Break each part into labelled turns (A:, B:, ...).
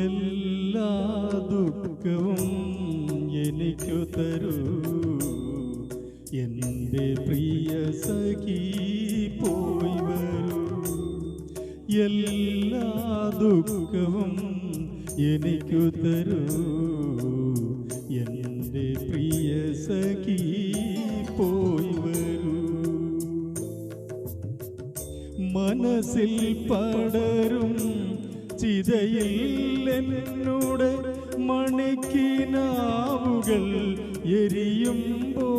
A: എല്ലാ ദുഃഖവും എനിക്കു തരൂ, എൻ്റെ പ്രിയ സഖി പോയി വരൂ. എല്ലാ ദുഃഖവും എനിക്കു തരൂ, എൻ്റെ പ്രിയ സഖി പോയി വരൂ. മനസ്സിൽ പടരും ചിതയിൽ എന്നോട് മണിക്കിനാവുകൾ എരിയുമ്പോൾ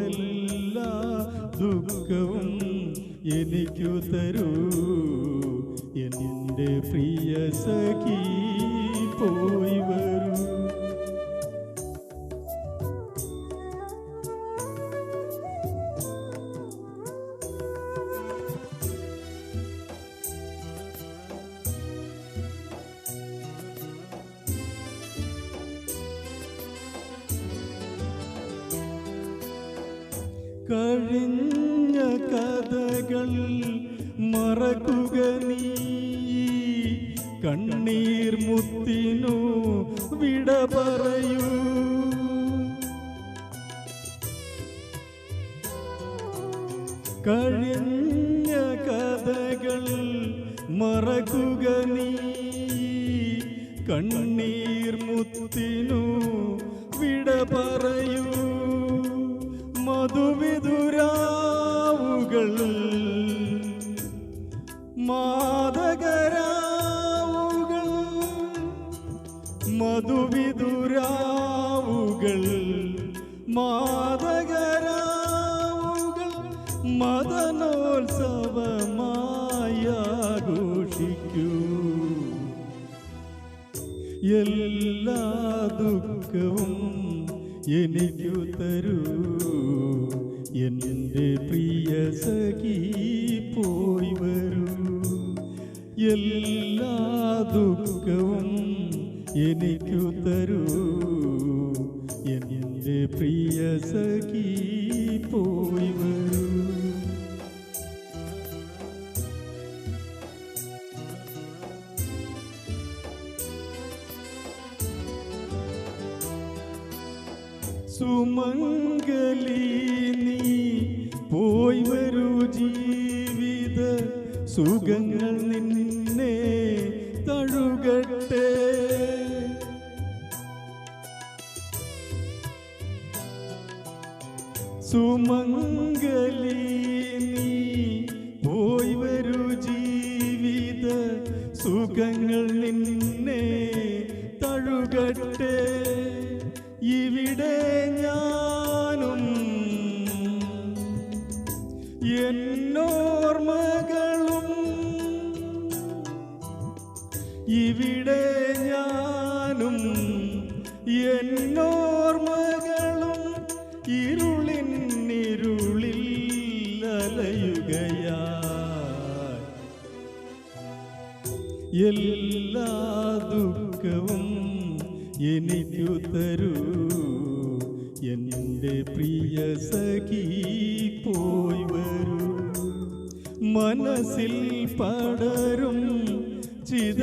A: എല്ലാ ദുഃഖവും എനിക്കു തരൂ, എൻ്റെ പ്രിയ സഖി പോയി വരൂ. കഴിഞ്ഞ കഥകൾ മറക്കുക നീ, കണ്ണീർ മുത്തിനു വിട പറയൂ. കഴിഞ്ഞ കഥകൾ മറക്കുക നീ, കണ്ണീർ മുത്തിനു വിട പറയൂ. മധുവിധുരാവുകൾ മാദകരാവുകൾ, മധുവിധുരാവുകൾ മാദകരാവുകൾ മദനോത്സവമായി ആഘോഷിക്കൂ. എല്ലാ ദുഃഖവും എനിക്കു തരൂ, എൻ്റെ പ്രിയ സഖി പോയി വരൂ. എല്ലാ ദുഃഖവും എനിക്കു തരൂ, എൻ്റെ പ്രിയ സഖി പോയി വരൂ. സുമംഗലി നീ പോയി വരൂ, ജീവിത സുഖങ്ങൾ നിന്നെ തഴുകട്ടെ. സുമംഗലി നീ പോയി വരൂ, ജീവിത സുഖങ്ങൾ നിന്നെ തഴുകട്ടെ. ഇവിടെ ഞാനും എന്നോർമകളും, ഇവിടെ ഞാനും എന്നോർമകളും ഇരുളിൽ അലയുകയായി. എല്ലാ ദുഃഖവും എനിക്കു തരൂ, എൻ്റെ പ്രിയ സഖി പോയി വരൂ. മനസ്സിൽ പടരും ചിത